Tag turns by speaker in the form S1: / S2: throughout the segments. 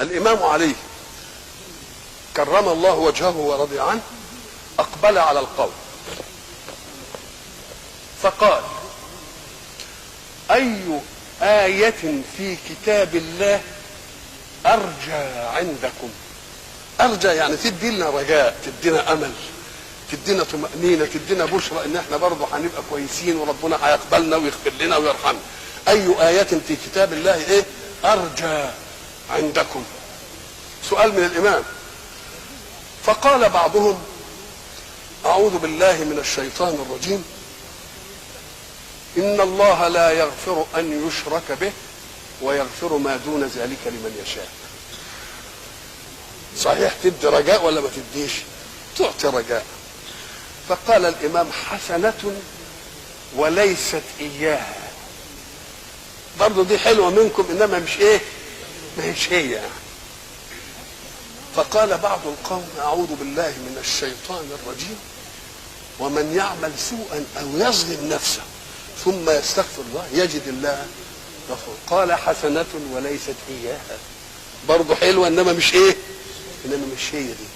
S1: الإمام علي كرم الله وجهه ورضي عنه أقبل على القوم فقال: أي آية في كتاب الله أرجى عندكم؟ أرجى يعني تدي لنا رجاء، تدينا أمل، تدينا طمأنينة، تدينا بشرى إن احنا برضه هنبقى كويسين وربنا هيقبلنا ويغفر لنا ويرحمنا. أي آية في كتاب الله إيه؟ أرجى عندكم. سؤال من الإمام. فقال بعضهم: أعوذ بالله من الشيطان الرجيم، إن الله لا يغفر أن يشرك به ويغفر ما دون ذلك لمن يشاء. صحيح تدي رجاء ولا ما تديش؟ تعطي رجاء. فقال الإمام: حسنة وليست إياها. برضو دي حلوة منكم إنما مش إيه؟ ما هيش هي يعني. فقال بعض القوم: أعوذ بالله من الشيطان الرجيم، ومن يعمل سوءا أو يظلم نفسه ثم يستغفر الله يجد الله غفور. قال: حسنة وليست إياها. برضو حلوة إنما مش إيه؟ إنما مش هي دي.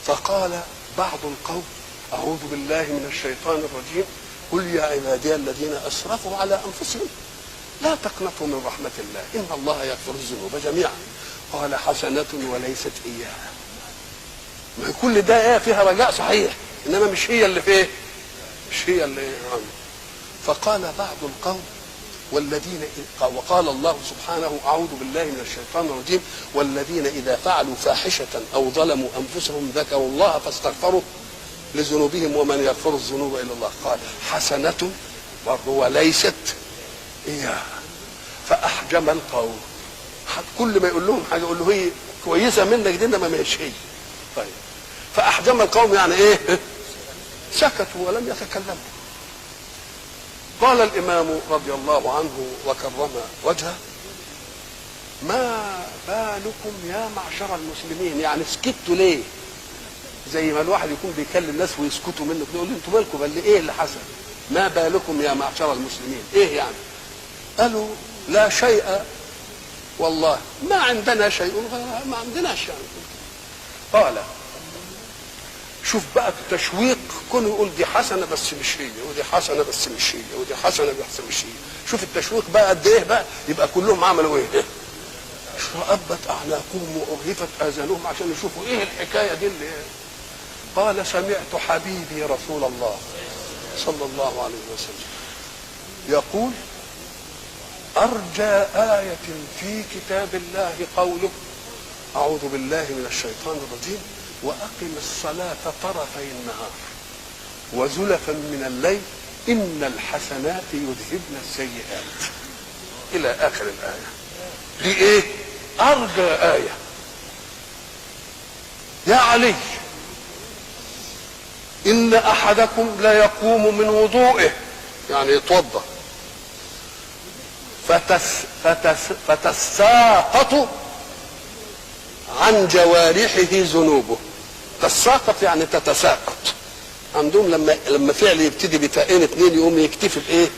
S1: فقال بعض القوم: أعوذ بالله من الشيطان الرجيم، قل يا عبادي الذين أسرفوا على أنفسهم لا تقنطوا من رحمة الله إن الله يغفر الذنوب جميعا. قال: حسنة وليست إياها. ما كل ده فيها رجاء صحيح إنما مش هي اللي فيه، مش هي اللي عنه. فقال بعض القوم: والذين وقال الله سبحانه: أعوذ بالله من الشيطان الرجيم، والذين إذا فعلوا فاحشة أو ظلموا أنفسهم ذكروا الله فاستغفروا لذنوبهم ومن يغفر الذنوب إلا الله. قال: حسنة وليست إياها. فأحجم القوم. كل ما يقول لهم حاجة يقول له هي كويسة منك دي إنما ما هيش هي. طيب. فأحجم القوم يعني إيه؟ سكتوا ولم يتكلموا. قال الإمام رضي الله عنه وكرم وجهه: ما بالكم يا معشر المسلمين؟ يعني سكتوا ليه؟ زي ما الواحد يكون بيكلم ناس ويسكتوا منه كده، يقول لي انتوا مالكم؟ بل ايه اللي حصل؟ ما بالكم يا معشر المسلمين؟ ايه يعني؟ قالوا: لا شيء والله، ما عندنا شيء غيرها، ما عندناش يعني. قال: شوف بقى التشويق، كونه يقول دي حسنه بس مش هي، ودي حسنه بس مش هي، ودي حسنه بس مش هي. شوف التشويق بقى قد ايه بقى. يبقى كلهم عملوا ايه؟ شرأبت اعناقهم وارهفت اذانهم عشان يشوفوا ايه الحكايه دي اللي قال: سمعت حبيبي رسول الله صلى الله عليه وسلم يقول: أرجى آية في كتاب الله قوله: أعوذ بالله من الشيطان الرجيم، وأقم الصلاة طرفي النهار وزلفا من الليل إن الحسنات يذهبن السيئات إلى آخر الآية. دي إيه؟ أرجى آية. يا علي، إن أحدكم لا يقوم من وضوئه، يعني يتوضأ، فتساقط عن جوارحه ذنوبه. تساقط يعني تتساقط. عندهم لما فعل يبتدي بتاءين اثنين يقوم يكتفي بايه؟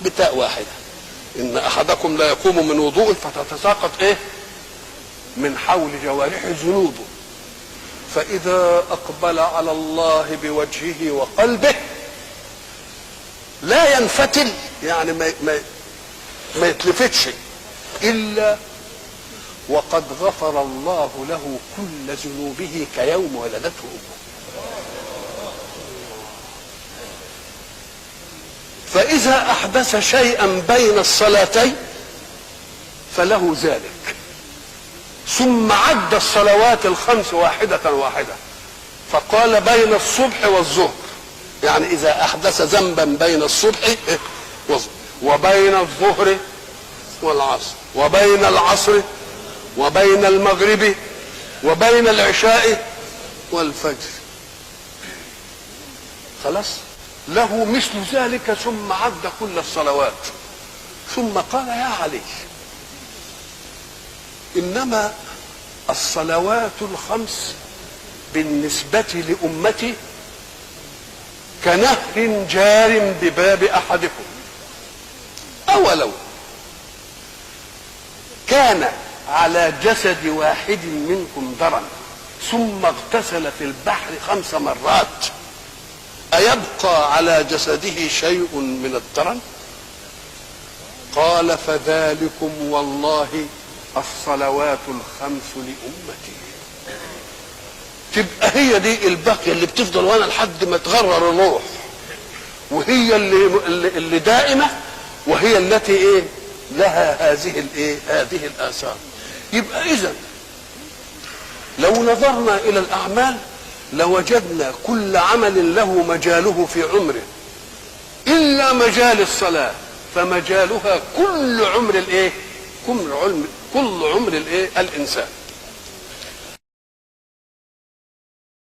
S1: بتاء واحده. ان احدكم لا يقوم من وضوء فتتساقط ايه؟ من حول جوارحه ذنوبه. فاذا اقبل على الله بوجهه وقلبه لا ينفتل، يعني ما يتلفتش الا وقد غفر الله له كل ذنوبه كيوم ولدته امه. فاذا احدث شيئا بين الصلاتين فله ذلك، ثم عد الصلوات الخمس واحده واحده، فقال: بين الصبح والظهر، يعني اذا احدث ذنبا بين الصبح والظهر، وبين الظهر والعصر، وبين العصر، وبين المغرب، وبين العشاء والفجر، خلاص له مثل ذلك. ثم عد كل الصلوات، ثم قال: يا علي، إنما الصلوات الخمس بالنسبة لأمتي كنهر جار بباب أحدكم، أولو كان على جسد واحد منكم درن ثم اغتسل في البحر 5 مرات أيبقى على جسده شيء من الدرن؟ قال فذلكم والله الصلوات الخمس لأمتي. تبقى هي دي الباقية اللي بتفضل وانا لحد ما تغرر الروح، وهي اللي دائمة، وهي التي ايه لها هذه الآثار. يبقى إذن لو نظرنا إلى الأعمال لوجدنا كل عمل له مجاله في عمره إلا مجال الصلاة، فمجالها كل عمر كل عمر الإنسان.